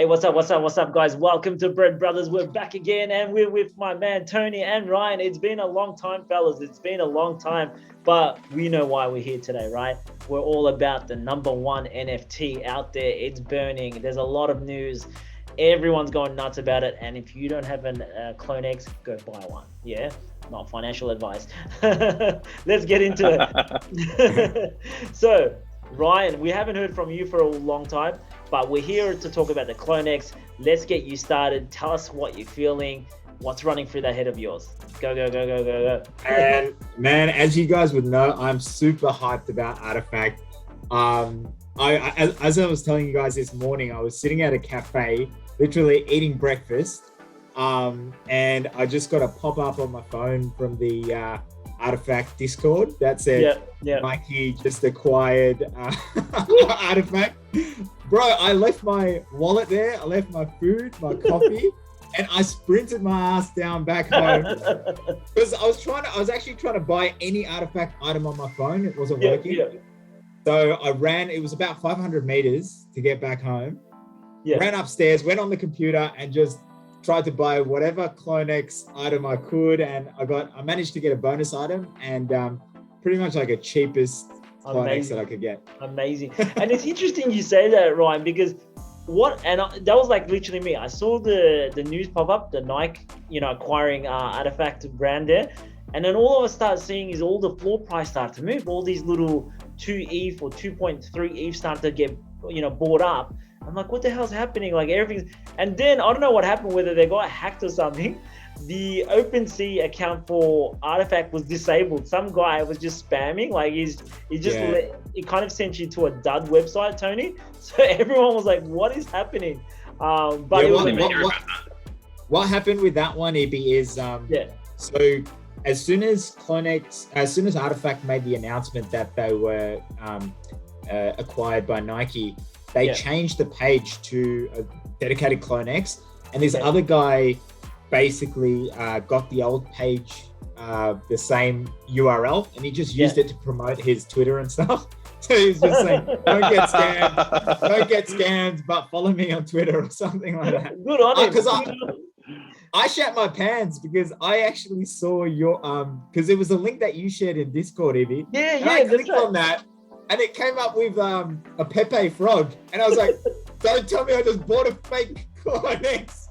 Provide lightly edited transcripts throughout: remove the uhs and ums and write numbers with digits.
Hey, what's up, guys? Welcome to Bread Brothers. We're back again, and we're with my man Tony and Ryan. It's been a long time, fellas. It's been a long time, but we know why we're here today, right? We're all about the number one NFT out there. It's burning. There's a lot of news. Everyone's going nuts about it, and if you don't have a CloneX, go buy one. Yeah, not financial advice. Let's get into it. So, Ryan, we haven't heard from you for a long time, but we're here to talk about the CloneX. Let's get you started. Tell us what you're feeling. What's running through the head of yours? Go. And man, as you guys would know, I'm super hyped about Artifact. As I was telling you guys this morning, I was sitting at a cafe, literally eating breakfast, and I just got a pop-up on my phone from the Artifact Discord that said, Mikey just acquired Artifact. Bro, I left my wallet there, I left my food, my coffee, and I sprinted my ass down back home because I was actually trying to buy any Artifact item on my phone. It wasn't working. So I ran, it was about 500 meters to get back home. Ran upstairs, went on the computer and just tried to buy whatever CloneX item I could. And I managed to get a bonus item and pretty much like a cheapest CloneX that I could get. Amazing. And it's interesting you say that, Ryan, because that was like literally me. I saw the news pop up, the Nike, acquiring Artifact brand there. And then all of us start seeing is all the floor price start to move. All these little 2 ETH or 2.3 ETH start to get, bought up. I'm like, what the hell's happening? Like everything's, and then I don't know what happened, whether they got hacked or something. The OpenSea account for Artifact was disabled. Some guy was just spamming, like it kind of sent you to a dud website, Tony. So everyone was like, what is happening? But what happened with that one, EB, is so as soon as Artifact made the announcement that they were acquired by Nike, they changed the page to a dedicated CloneX, and this other guy basically got the old page, the same URL, and he just used it to promote his Twitter and stuff. So he was just saying, don't get scammed, but follow me on Twitter or something like that. Good on him. Because I shat my pants because I actually saw your because it was a link that you shared in Discord, Evie. I clicked on that, and it came up with a Pepe frog, and I was like, don't tell me I just bought a fake CloneX.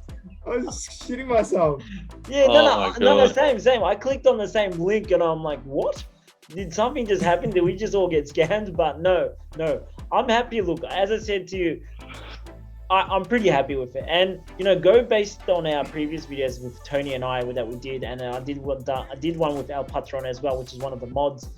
I was shitting myself. No, same. I clicked on the same link, and I'm like, what? Did something just happen? Did we just all get scammed? But no. I'm happy. Look, as I said to you, I'm pretty happy with it. And, go based on our previous videos with Tony and I that we did, and I did one with El Patron as well, which is one of the mods.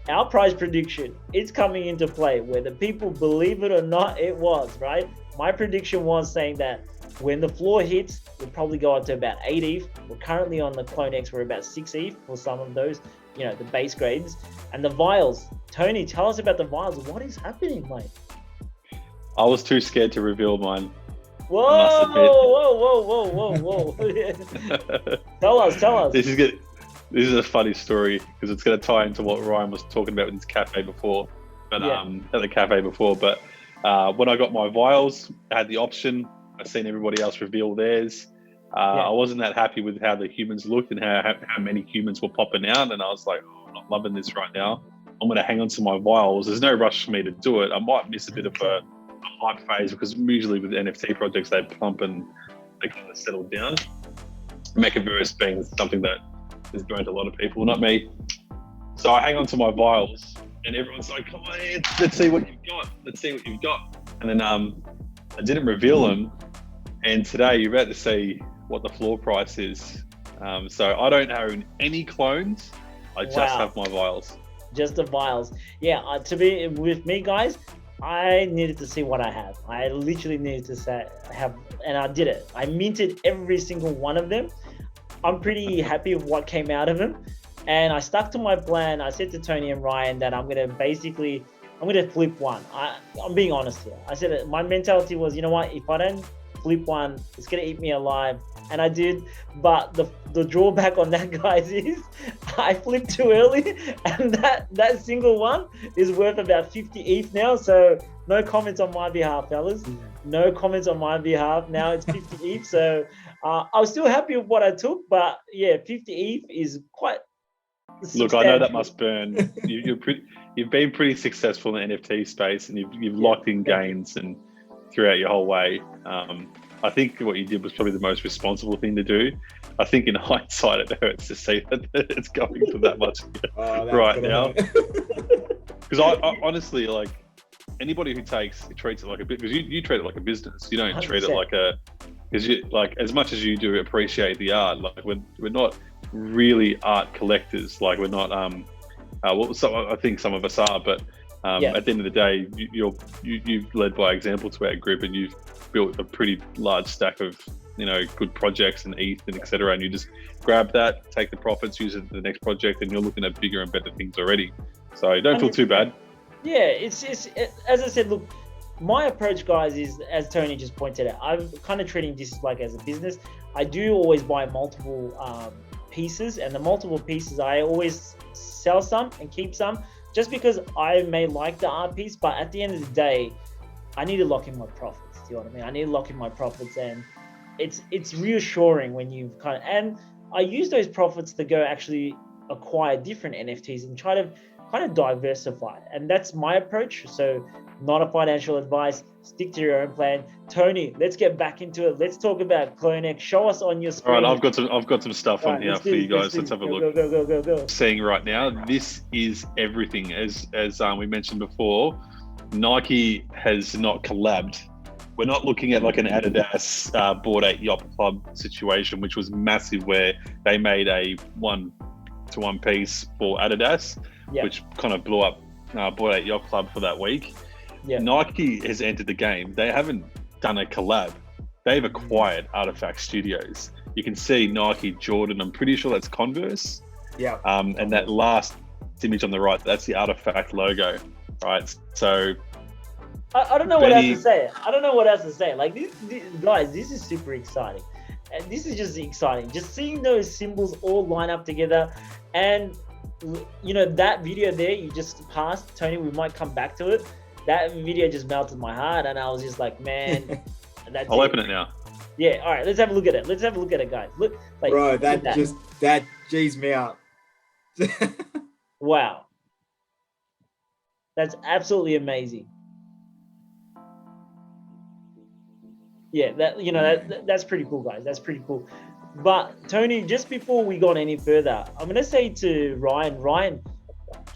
Our price prediction, it's coming into play, whether people believe it or not, it was, right? My prediction was saying that when the floor hits, we'll probably go up to about 8 ETH. We're currently on the CloneX, we're about 6 ETH for some of those, the base grades. And the vials, Tony, tell us about the vials. What is happening, mate? I was too scared to reveal mine. Whoa. Tell us. This is a funny story because it's going to tie into what Ryan was talking about with his cafe before, at the cafe before. But when I got my vials, I had the option. I seen everybody else reveal theirs. I wasn't that happy with how the humans looked and how many humans were popping out. And I was like, I'm not loving this right now. I'm going to hang on to my vials. There's no rush for me to do it. I might miss a bit of a hype phase because usually with NFT projects, they plump and they kind of settle down. Mechaverse being something that has burned a lot of people, not me. So I hang on to my vials and everyone's like, come on, let's see what you've got. And then I didn't reveal them. And today you're about to see what the floor price is. So I don't own any clones. I just have my vials. Just the vials. Yeah, to be with me, guys, I needed to see what I have. I literally needed to have, and I did it. I minted every single one of them. I'm pretty happy with what came out of them. And I stuck to my plan. I said to Tony and Ryan that I'm going to flip one. I'm being honest here. I said my mentality was, you know what, if I don't flip one, it's going to eat me alive. And I did. But the drawback on that, guys, is I flipped too early. And that single one is worth about 50 ETH now. So no comments on my behalf, fellas. no comments on my behalf. Now it's 50 ETH. So I was still happy with what I took, but yeah, 50 ETH is quite Look, I know that must burn. You've been pretty successful in the NFT space, and you've locked in gains and throughout your whole way. I think what you did was probably the most responsible thing to do. I think in hindsight, it hurts to see that it's going for that much right now. Because I honestly, like, anybody who treats it like a bit, because you treat it like a business. You don't 100%. Treat it like because you, like, as much as you do appreciate the art, like we're not really art collectors. Like, we're not I think some of us are, but at the end of the day, you've led by example to our group, and you've built a pretty large stack of good projects and ETH and etc. And you just grab that, take the profits, use it in the next project, and you're looking at bigger and better things already. So don't feel too bad. Yeah, it's as I said. Look, my approach, guys, is, as Tony just pointed out, I'm kind of treating this like as a business. I do always buy multiple pieces, and the multiple pieces I always sell some and keep some, just because I may like the art piece, but at the end of the day, I need to lock in my profits. Do you know what I mean? I need to lock in my profits, and it's reassuring when you've and I use those profits to go actually acquire different NFTs and try to kind of diversify. And that's my approach. So not a financial advice, stick to your own plan. Tony, let's get back into it. Let's talk about CloneX. Show us on your screen. All right, I've got some stuff on here for you guys. Let's have a look. Go. Seeing right now, this is everything. As we mentioned before, Nike has not collabed. We're not looking at like an Adidas Bored Ape Yacht Club situation, which was massive, where they made a 1-to-1 piece for Adidas, which kind of blew up Bored Ape Yacht Club for that week. Yeah. Nike has entered the game. They haven't done a collab. They've acquired Artifact Studios. You can see Nike, Jordan. I'm pretty sure that's Converse. Yeah. And that last image on the right, that's the Artifact logo, right? So I don't know what else to say. I don't know what else to say. Like, this guys, this is super exciting. And this is just exciting. Just seeing those symbols all line up together. And, that video there you just passed, Tony, we might come back to it. That video just melted my heart. And I was just like, man, that's I'll open it now. Yeah, all right, let's have a look at it. Guys. Look, like, bro, that G's me out. Wow. That's absolutely amazing. Yeah, that's pretty cool, guys. That's pretty cool. But Tony, just before we got any further, I'm gonna say to Ryan,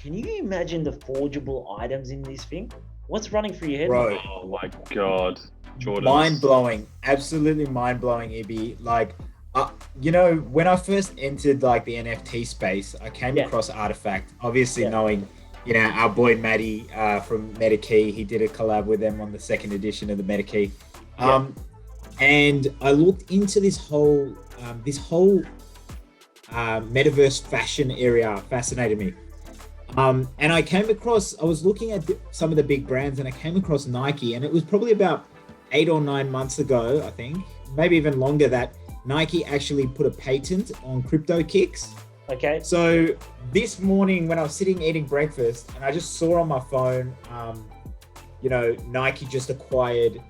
can you imagine the forgeable items in this thing? What's running through your head? Bro, oh my God, Jordan. Mind-blowing, absolutely mind-blowing, Ibi. Like, when I first entered like the NFT space, I came across Artifact, obviously knowing, our boy Matty from MetaKey. He did a collab with them on the second edition of the MetaKey. And I looked into this whole metaverse fashion area, fascinated me. And I was looking at some of the big brands, and I came across Nike, and it was probably about 8 or 9 months ago, I think, maybe even longer, that Nike actually put a patent on crypto kicks. Okay. So this morning when I was sitting eating breakfast, and I just saw on my phone, Nike just acquired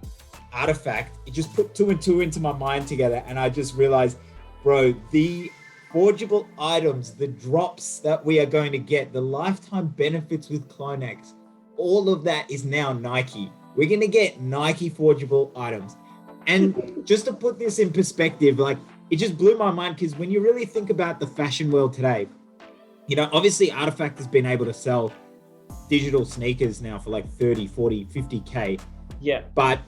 Artifact, it just put 2 and 2 into my mind together, and I just realized, bro, the forgeable items, the drops that we are going to get, the lifetime benefits with CloneX, all of that is now Nike. We're going to get Nike forgeable items. And just to put this in perspective, like, it just blew my mind, because when you really think about the fashion world today, obviously Artifact has been able to sell digital sneakers now for like 30, 40, 50K. Yeah. But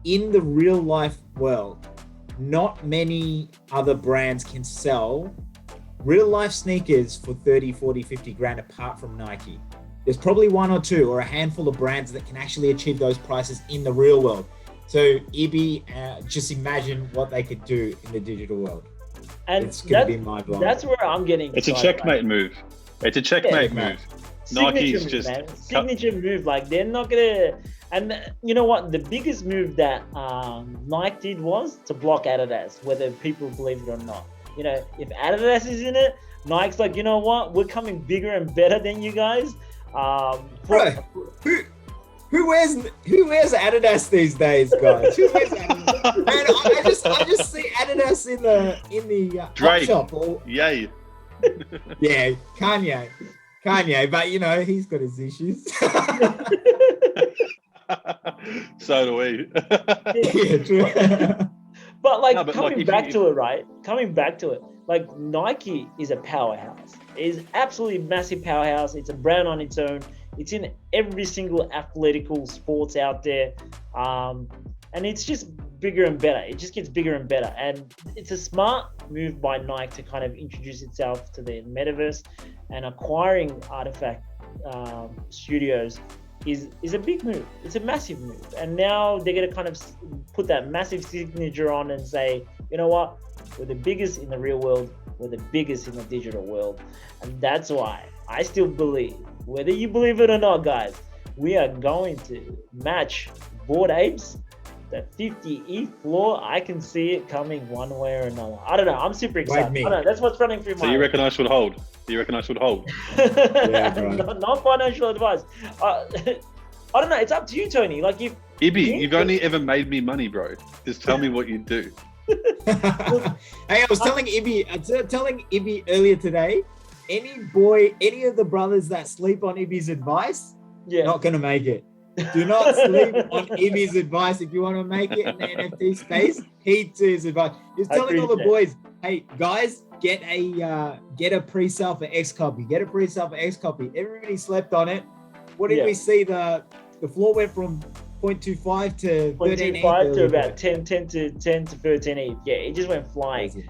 in the real life world, not many other brands can sell real life sneakers for 30, 40, 50 grand apart from Nike. There's probably 1 or 2 or a handful of brands that can actually achieve those prices in the real world. So Ibi, just imagine what they could do in the digital world. And it's going to be mind-blowing. That's where I'm getting It's a checkmate move. It's a checkmate move. Nike's just... Signature move. Like, they're not going to... And you know what? The biggest move that Nike did was to block Adidas, whether people believe it or not. If Adidas is in it, Nike's like, you know what? We're coming bigger and better than you guys. Who wears Adidas these days, guys? Who wears Adidas? Man, I just see Adidas in the hot Drake. shop. Or, Yay. yeah, Kanye, but you know he's got his issues. So do we. Yeah, true. But like No, but coming like, back to it, right? Coming back to it, like Nike is a powerhouse. It is absolutely massive powerhouse. It's a brand on its own. It's in every single athletical sports out there, and it's just bigger and better. It just gets bigger and better, and it's a smart move by Nike to kind of introduce itself to the metaverse, and acquiring Artifact Studios is a big move. It's a massive move, and now they're going to kind of put that massive signature on and say, you know what, we're the biggest in the real world, we're the biggest in the digital world. And that's why I still believe, whether you believe it or not, guys, we are going to match Bored Apes, the 50 ETH floor. I can see it coming one way or another. I don't know, I'm super excited. I don't know, that's what's running through my So you reckon I should hold? Yeah, not financial advice. I don't know. It's up to you, Tony. Like if Ibby, you've only ever made me money, bro. Just tell me what you do. Hey, I was telling Ibby earlier today. Any of the brothers that sleep on Ibby's advice, not gonna make it. Do not sleep on Ibby's advice if you want to make it in the NFT space. Heed to his advice. He's telling all the boys, hey guys, get a pre-sale for X copy. Get a pre-sale for X copy. Everybody slept on it. What did we see? The floor went from 0.25 to 13 0.25 to about 10 to 13 ETH. Yeah, it just went flying.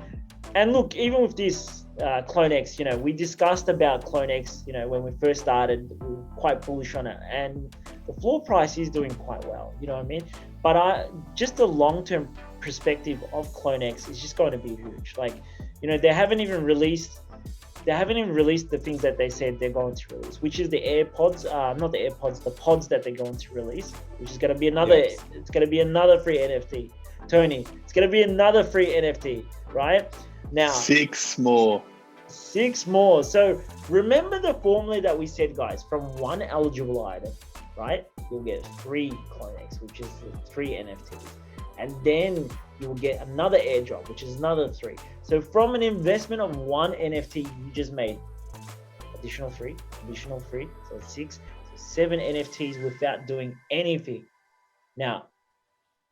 And look, even with this CloneX, you know, we discussed about CloneX, you know, when we first started, we were quite bullish on it, and the floor price is doing quite well, you know what I mean? But just the long-term perspective of CloneX is just going to be huge. Like, you know, they haven't even released the things that they said they're going to release, which is the AirPods, not the AirPods, the pods that they're going to release, which is going to be another, it's going to be another free NFT. Tony, it's going to be another free NFT, right? Now, 6 more. So remember the formula that we said, guys, from one eligible item, right? You'll get 3 CloneX, which is 3 NFTs. And then you'll get another airdrop, which is another 3. So from an investment of 1 NFT, you just made additional 3, so 6, so 7 NFTs without doing anything. Now,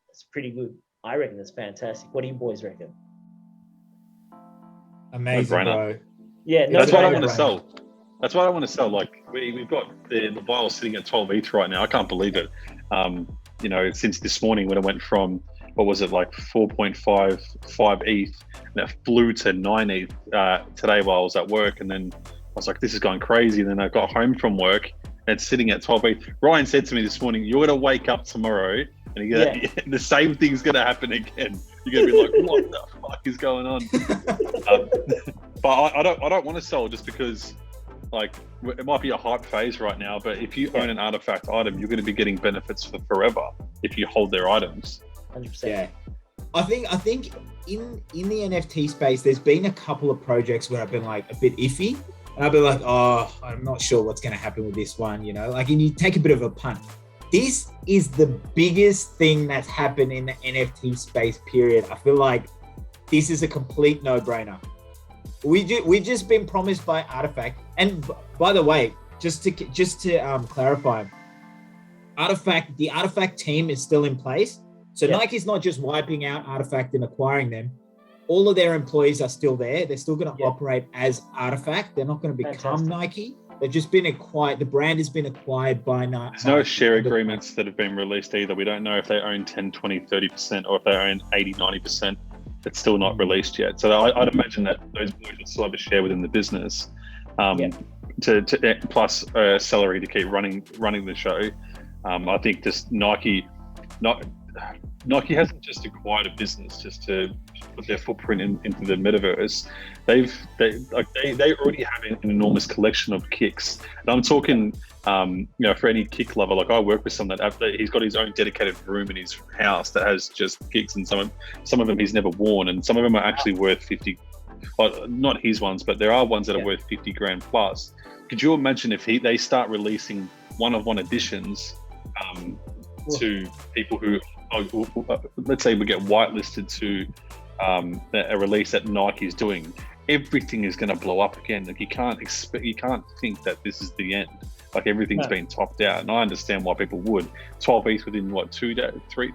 that's pretty good. I reckon that's fantastic. What do you boys reckon? Amazing, bro. Yeah, that's what I want to sell. That's what I want to sell. Like we've got the vial sitting at 12 ETH right now. I can't believe it. You know, since this morning when it went from, what was it, like 4.55 ETH, and that flew to 9 ETH today while I was at work. And then I was like, this is going crazy. And then I got home from work and it's sitting at 12 ETH. Ryan said to me this morning, you're going to wake up tomorrow and the same thing's going to happen again. You're going to be like, what the fuck is going on? But I don't want to sell just because, like, it might be a hype phase right now, but if you own an artifact item, you're going to be getting benefits for forever if you hold their items. 100%. Yeah. I think in the NFT space, there's been a couple of projects where I've been like a bit iffy, and I've been like, oh, I'm not sure what's going to happen with this one, you know, like, and you take a bit of a punt. This is the biggest thing that's happened in the NFT space, period. I feel like this is a complete no-brainer. We've just been promised by Artifact. And by the way, just to clarify, the Artifact team is still in place. So Nike's not just wiping out Artifact and acquiring them. All of their employees are still there. They're still going to operate as Artifact. They're not going to become Nike. They've just been acquired. The brand has been acquired by Nike. There's no share agreements that have been released either. We don't know if they own 10, 20, 30% or if they own 80, 90%. It's still not released yet. So I'd imagine that those boys will still have a share within the business, plus salary to keep running the show. I think just Nike Nike hasn't just acquired a business just to put their footprint into the metaverse. They already have an enormous collection of kicks, and I'm talking, you know, for any kick lover. Like, I work with someone that he's got his own dedicated room in his house that has just kicks, and some of them he's never worn, and some of them are actually worth 50. Well, not his ones, but there are ones that are worth 50 grand plus. Could you imagine if they start releasing one-of-one editions to people who, let's say we get whitelisted to a release that Nike's doing, everything is going to blow up again. Like you can't think that this is the end. Like everything's been topped out, and I understand why people would. 12 ETH within what 2 days, 3?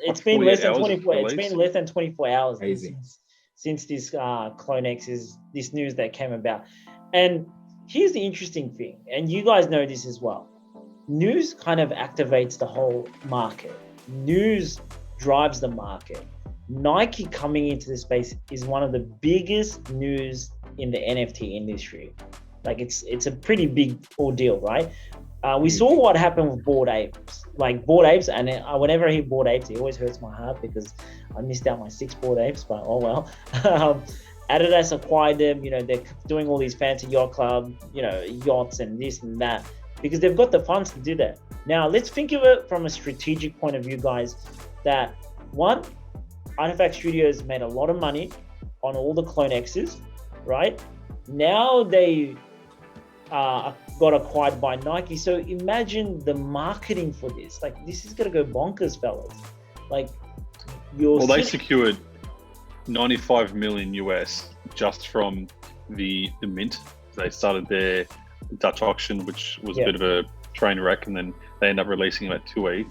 It's been less than 24. It's release? been less than 24 hours Crazy. since this CloneX is this news that came about. And here's the interesting thing, and you guys know this as well. News kind of activates the whole market. News drives the market. Nike coming into the space is one of the biggest news in the NFT industry. Like it's a pretty big ordeal, right? We saw what happened with Bored Apes. Like Bored Apes, and whenever I hear Bored Apes, it always hurts my heart because I missed out my 6 Bored Apes, but oh well. Adidas acquired them, they're doing all these fancy yacht club, yachts and this and that, because they've got the funds to do that. Now, let's think of it from a strategic point of view, guys, that one, Artifact Studios made a lot of money on all the CloneXs, right? Now they got acquired by Nike. So imagine the marketing for this. Like, this is going to go bonkers, fellas. Like, they secured 95 million US just from the mint. They started their Dutch auction, which was a bit of a train wreck, and then they end up releasing them at 2 ETH.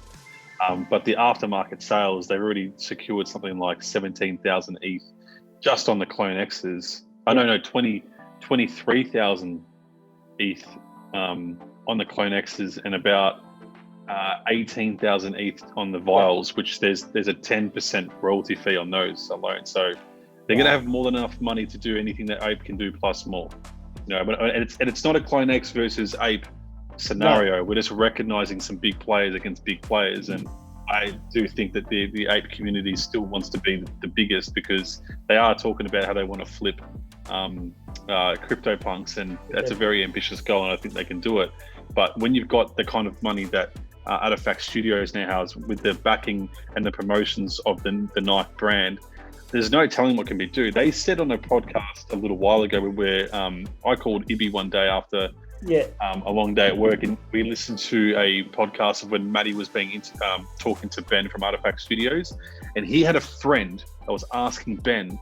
But the aftermarket sales, they've already secured something like 17,000 ETH just on the CloneXs. I don't know, 23,000 ETH on the CloneXs, and about 18,000 ETH on the vials, which there's a 10% royalty fee on those alone. So they're going to have more than enough money to do anything that Ape can do plus more. But it's not a CloneX versus Ape scenario. We're just recognizing some big players against big players, and I do think that the Ape community still wants to be the biggest, because they are talking about how they want to flip CryptoPunks, and that's a very ambitious goal, and I think they can do it. But when you've got the kind of money that Artifact Studios now has, with the backing and the promotions of the Nike brand, there's no telling what can be done. They said on a podcast a little while ago where I called Ibby one day after a long day at work, and we listened to a podcast of when Matty was being talking to Ben from Artifact Studios, and he had a friend that was asking Ben,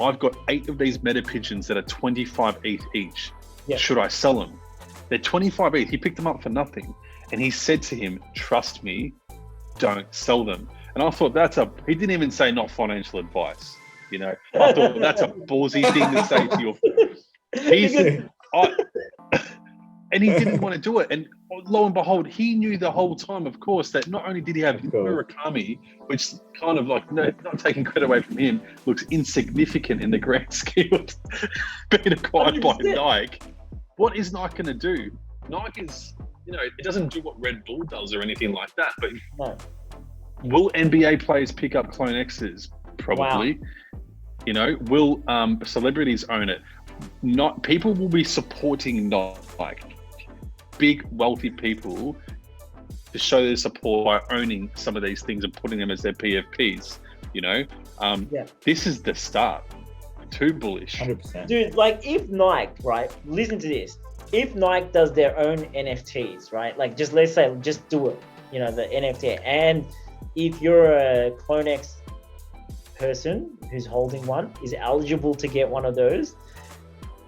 I've got 8 of these meta pigeons that are 25 ETH each. Should I sell them? They're 25 ETH. He picked them up for nothing. And he said to him, trust me, don't sell them. And I thought he didn't even say not financial advice. I thought that's a ballsy thing to say to your friend. And he didn't want to do it. And lo and behold, he knew the whole time, of course, that not only did he have Murakami, which kind of like, not taking credit away from him, looks insignificant in the grand scheme of being acquired by Nike. What is Nike going to do? Nike is, it doesn't do what Red Bull does or anything like that. But will NBA players pick up CloneXs? Probably. Wow. Will celebrities own it? Not people will be supporting Nike. Big wealthy people to show their support by owning some of these things and putting them as their PFPs. This is the start. Too bullish. 100%. Dude, like if Nike, right? Listen to this. If Nike does their own NFTs, right? Like let's say, just do it. The NFT, and if you're a CloneX person who's holding one, is eligible to get one of those.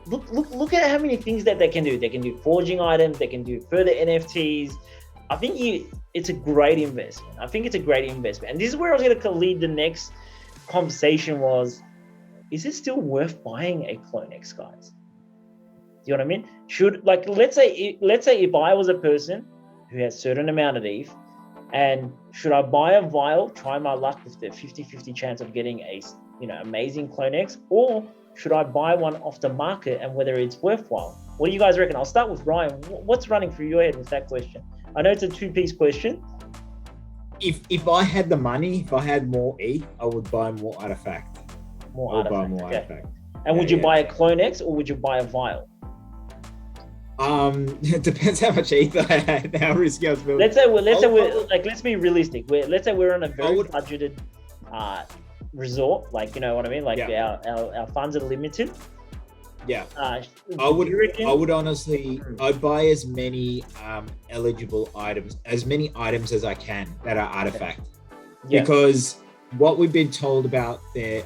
Look at how many things that they can do. They can do forging items. They can do further NFTs. I think it's a great investment. And this is where I was going to lead the next conversation was, is it still worth buying a CloneX, guys? Do you know what I mean? Let's say if I was a person who has certain amount of ETH, and should I buy a vial, try my luck with the 50-50 chance of getting a amazing CloneX, or should I buy one off the market and whether it's worthwhile? What do you guys reckon? I'll start with Ryan. What's running through your head with that question? I know it's a 2-piece question. If I had the money, if I had more ETH, I would buy more Artifact. Artifact. And would you buy a CloneX or would you buy a vial? It depends how much ETH I had, how risky I was building. Let's be realistic. Let's say we're on a very budgeted resort, like, you know what I mean? Like our funds are limited. Yeah. I I would honestly, I'd buy as many eligible items, as many items as I can that are artifact, because what we've been told about the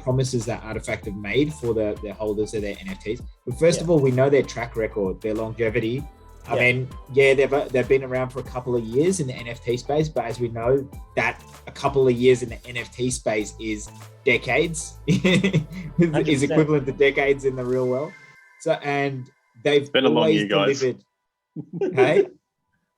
promises that Artifact have made for the holders of their NFTs. But first of all, we know their track record, their longevity. I mean, they've been around for a couple of years in the NFT space, but as we know, that a couple of years in the NFT space is decades, is equivalent to decades in the real world. So, and they've been a long year, delivered. Hey,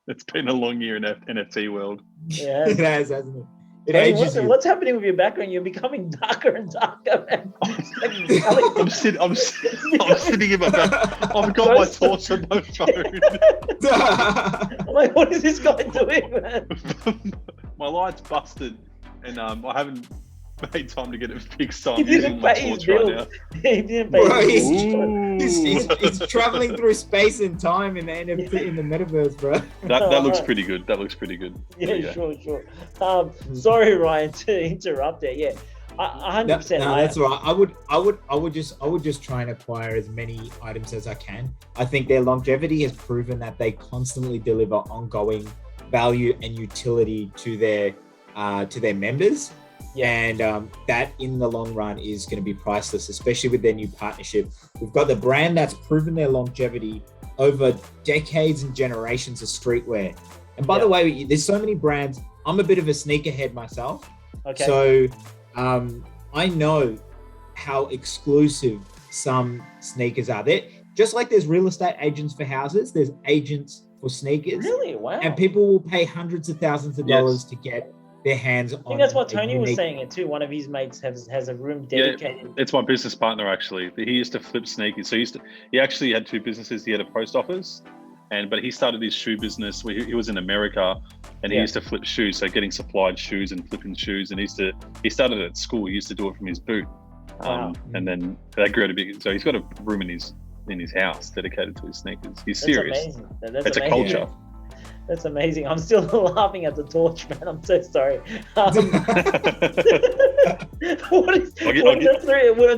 it's been a long year in NFT world. Yeah, it has, hasn't it? What's happening with your background? You're becoming darker and darker, man. I'm sitting in my back. I've got my torch on my phone. I'm like, what is this guy doing, man? My light's busted, and I haven't made time to get it fixed. So He I'm using my torch right now. He didn't pay his bills. He's traveling through space and time in the NFT, in the metaverse, bro. That looks pretty good. That looks pretty good. Yeah, sure. Sorry, Ryan, to interrupt there. Yeah, 100%. No, that's all right. I would just try and acquire as many items as I can. I think their longevity has proven that they constantly deliver ongoing value and utility to their members. And that in the long run is going to be priceless, especially with their new partnership. We've got the brand that's proven their longevity over decades and generations of streetwear. And by the way, there's so many brands. I'm a bit of a sneakerhead myself. Okay. So I know how exclusive some sneakers are. There, just like there's real estate agents for houses, there's agents for sneakers. Really? Wow. And people will pay hundreds of thousands of dollars to get their hands on. I think that's what Tony was saying it too. One of his mates has a room dedicated. Yeah, it's my business partner actually. He used to flip sneakers. So he actually had two businesses. He had a post office, but he started his shoe business. He was in America, and he used to flip shoes. So getting supplied shoes and flipping shoes. And he started at school. He used to do it from his boot, and then that grew to big. So he's got a room in his house dedicated to his sneakers. He's serious. Amazing. It's a culture. That's amazing. I'm still laughing at the torch, man. I'm so sorry. When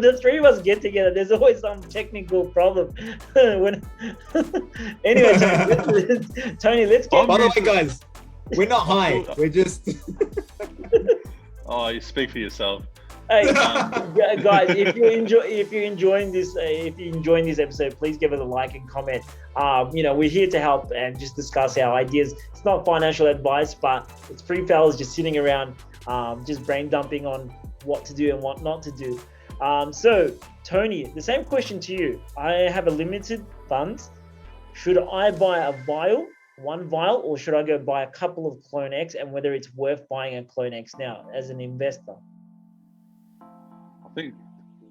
the three of us get together, there's always some technical problem. Anyway, Tony, let's get. By the way, guys, we're not high. We're just. Oh, you speak for yourself. Hey, guys, if you're enjoying this episode, please give it a like and comment. We're here to help and just discuss our ideas. It's not financial advice, but it's three fellas just sitting around, just brain dumping on what to do and what not to do. So, Tony, the same question to you. I have a limited funds. Should I buy one vial, or should I go buy a couple of CloneX, and whether it's worth buying a CloneX now as an investor? I think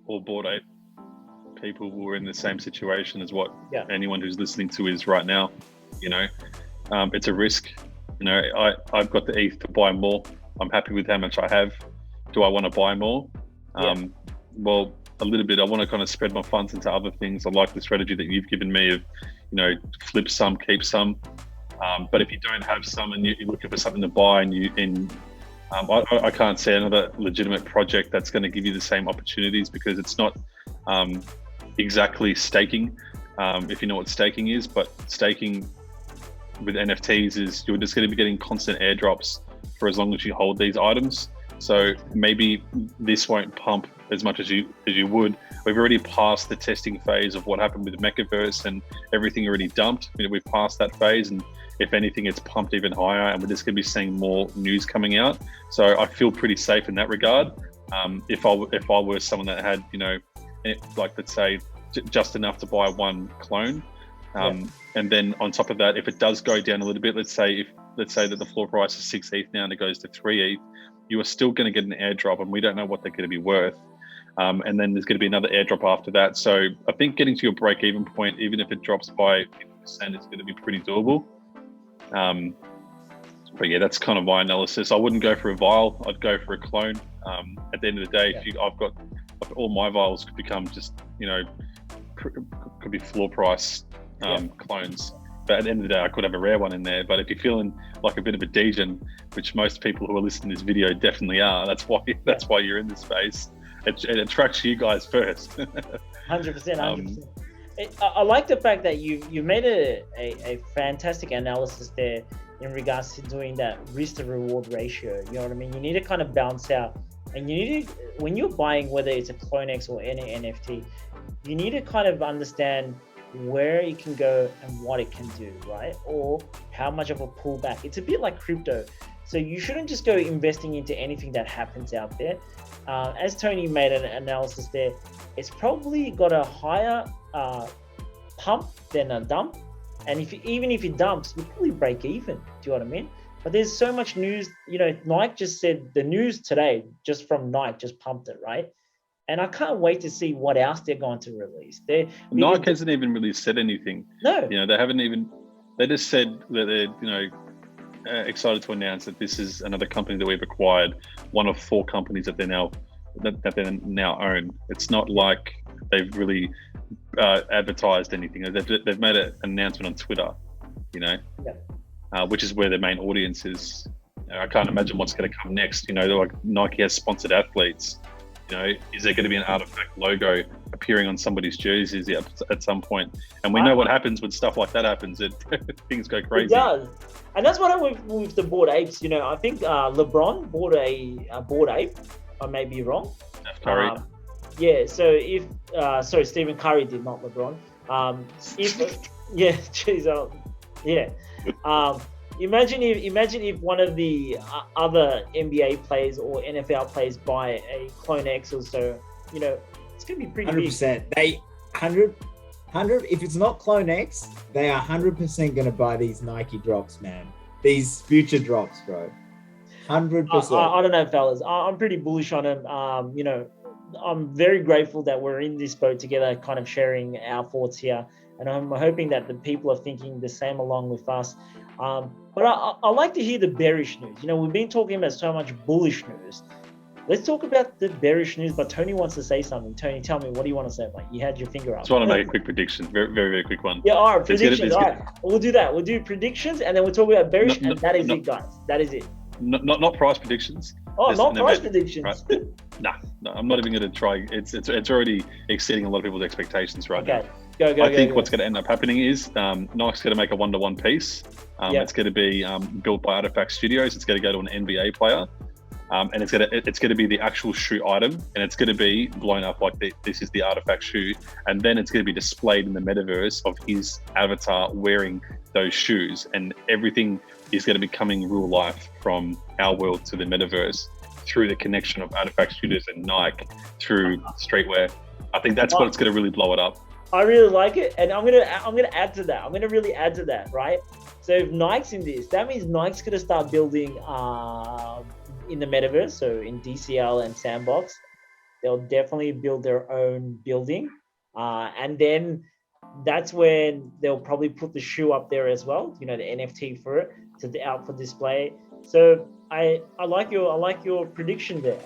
all Bored Ape people were in the same situation as what anyone who's listening to is right now. It's a risk. I've got the ETH to buy more. I'm happy with how much I have. Do I want to buy more? Well, a little bit. I want to kind of spread my funds into other things. I like the strategy that you've given me of, flip some, keep some. But if you don't have some and you're looking for something to buy I can't see another legitimate project that's going to give you the same opportunities, because it's not exactly staking, if you know what staking is. But staking with NFTs is you're just going to be getting constant airdrops for as long as you hold these items. So maybe this won't pump as much as you would. We've already passed the testing phase of what happened with the Mechaverse, and everything already dumped. We've passed that phase, and if anything, it's pumped even higher, and we're just going to be seeing more news coming out. So I feel pretty safe in that regard. If I were someone that had, let's say, just enough to buy one clone, and then on top of that, if it does go down a little bit, let's say that the floor price is 6 ETH now and it goes to 3 ETH, you are still going to get an airdrop, and we don't know what they're going to be worth. And then there's going to be another airdrop after that. So I think getting to your break-even point, even if it drops by 50%, is going to be pretty doable. But yeah, that's kind of my analysis. I wouldn't go for a vial. I'd go for a clone. At the end of the day, I've got all my vials could become just, could be floor price clones. But at the end of the day, I could have a rare one in there. But if you're feeling like a bit of a degen, which most people who are listening to this video definitely are, that's why you're in this space. It attracts you guys first. 100%, 100%. I like the fact that you made a fantastic analysis there in regards to doing that risk to reward ratio. You know what I mean? You need to kind of balance out, and you need to, when you're buying, whether it's a CloneX or any NFT, you need to kind of understand where it can go and what it can do, right? Or how much of a pullback. It's a bit like crypto. So you shouldn't just go investing into anything that happens out there. As Tony made an analysis there, it's probably got a higher pump than a dump. And even if it dumps, you probably break even. Do you know what I mean? But there's so much news. You know, Nike just said the news today, just from Nike, just pumped it, right? And I can't wait to see what else they're going to release. Nike hasn't even really said anything. No. You know, they haven't even. They just said that they're, you know, excited to announce that this is another company that we've acquired, one of 4 companies that they now own. It's not like they've really advertised anything. They've made an announcement on Twitter, you know, which is where their main audience is. You know, I can't imagine what's going to come next. You know, like Nike has sponsored athletes. You know, is there going to be an Artifact logo appearing on somebody's jerseys at some point? And we know what happens when stuff like that happens. Things go crazy. It does. And that's what I with the Bored Apes. You know, I think LeBron bought a Bored Ape. I may be wrong. Steph Curry. Yeah. So if sorry, Stephen Curry did, not LeBron. Imagine if one of the other NBA players or NFL players buy a CloneX or so. You know, it's gonna be pretty 100%. They 100. If it's not CloneX, they are 100% going to buy these Nike drops, man. These future drops, bro. 100%. I don't know, fellas. I'm pretty bullish on them. You know, I'm very grateful that we're in this boat together, kind of sharing our thoughts here. And I'm hoping that the people are thinking the same along with us. But I like to hear the bearish news. You know, we've been talking about so much bullish news. Let's talk about the bearish news, but Tony wants to say something. Tony, tell me, what do you want to say, mate? You had your finger up. I just want to make a quick prediction. Very, very, very quick one. Yeah, all right, predictions. All right, we'll do that. We'll do predictions, and then we'll talk about bearish, and that is it, guys. That is it. Not price predictions. Oh, not price predictions. Right. No, I'm not even going to try. It's already exceeding a lot of people's expectations right now. Go. I think what's going to end up happening is Nike's going to make a 1-to-1 piece. It's going to be built by Artifact Studios. It's going to go to an NBA player. And it's gonna be the actual shoe item, and it's gonna be blown up like this is the Artifact shoe, and then it's gonna be displayed in the metaverse of his avatar wearing those shoes, and everything is gonna be coming real life from our world to the metaverse through the connection of Artifact Studios and Nike through streetwear. I think that's what's gonna really blow it up. I really like it, and I'm gonna add to that. I'm gonna really add to that, right? So if Nike's in this, that means Nike's gonna start building in the metaverse, so in DCL and Sandbox, they'll definitely build their own building, and then that's when they'll probably put the shoe up there as well. You know, the NFT for it out for display. So I like your prediction there.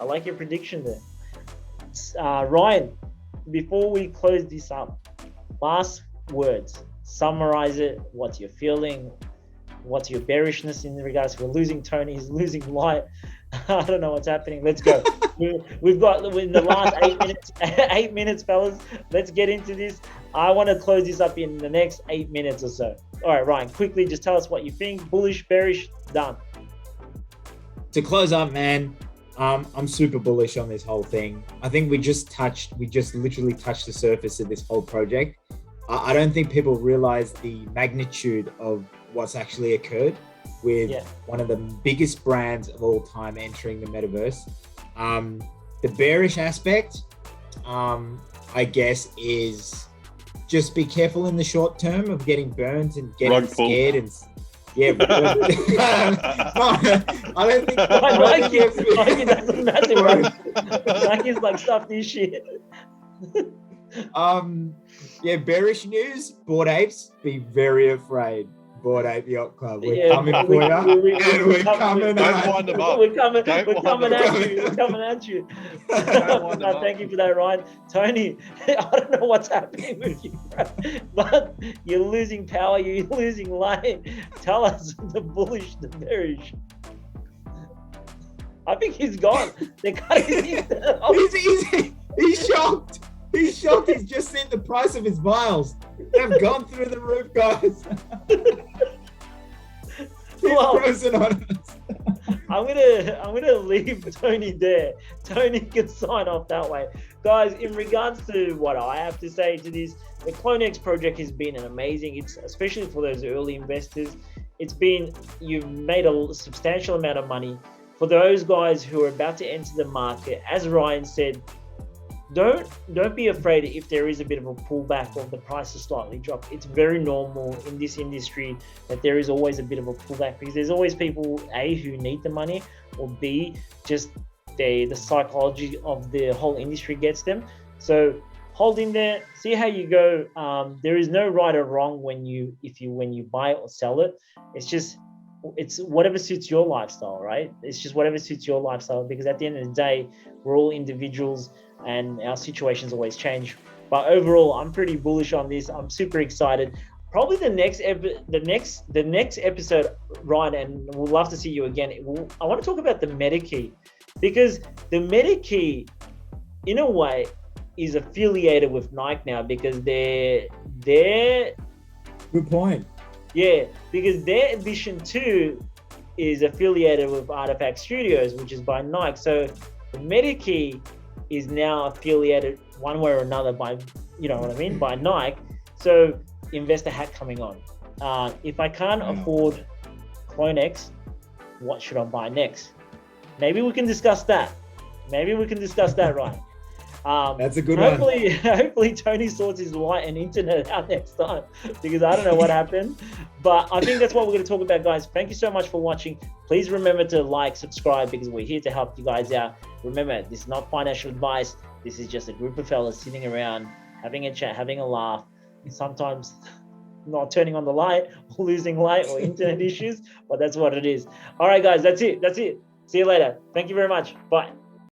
Ryan, before we close this up, last words. Summarize it. What's your feeling? What's your bearishness in regards to we're losing Tony? He's losing light. I don't know what's happening. Let's go. We've got in the last 8 minutes, 8 minutes, fellas. Let's get into this. I want to close this up in the next 8 minutes or so. All right, Ryan, quickly, just tell us what you think. Bullish, bearish, done. To close up, man, I'm super bullish on this whole thing. I think we just literally touched the surface of this whole project. I don't think people realize the magnitude of what's actually occurred with one of the biggest brands of all time entering the metaverse. The bearish aspect, I guess, is just be careful in the short term of getting burned and getting scared and I don't think Nike doesn't matter, bro. Nike's like, stuff this shit. Bearish news, Bored Apes, be very afraid. Bored Ape Yacht Club. We're coming for you. We're coming at you. Thank you for that, Ryan. Tony, I don't know what's happening with you, bro, but you're losing power, you're losing light. Tell us the bullish, the bearish. I think he's gone. They cut his He's shocked. He's shocked. He's just seen the price of his vials. They've gone through the roof, guys. He's frozen on us. I'm gonna leave Tony there. Tony can sign off that way, guys. In regards to what I have to say to this, the CloneX project has been an amazing. It's especially for those early investors. You've made a substantial amount of money. For those guys who are about to enter the market, as Ryan said, don't be afraid if there is a bit of a pullback or the price is slightly dropped. It's very normal in this industry that there is always a bit of a pullback because there's always people, A, who need the money, or B, just the psychology of the whole industry gets them. So hold in there, see how you go. There is no right or wrong when you buy it or sell it. It's whatever suits your lifestyle, right? It's just whatever suits your lifestyle, because at the end of the day, we're all individuals and our situations always change. But overall, I'm pretty bullish on this. I'm super excited. Probably the next episode, Ryan, and we'll love to see you again. I want to talk about the MetaKey, because the MetaKey, in a way, is affiliated with Nike now, because they're good point. Yeah, because their Edition 2 is affiliated with Artifact Studios, which is by Nike. So the MetaKey is now affiliated one way or another by, you know what I mean, by Nike. So investor hat coming on. If I can't afford CloneX, what should I buy next? Maybe we can discuss that. Right? That's a good one. one. Hopefully Tony sorts his light and internet out next time, because I don't know what happened. But I think that's what we're going to talk about, guys. Thank you so much for watching. Please remember to like, subscribe, because we're here to help you guys out. Remember, this is not financial advice. This is just a group of fellas sitting around, having a chat, having a laugh, and sometimes not turning on the light or losing light or internet issues, but that's what it is. All right, guys, that's it. See you later. Thank you very much. Bye.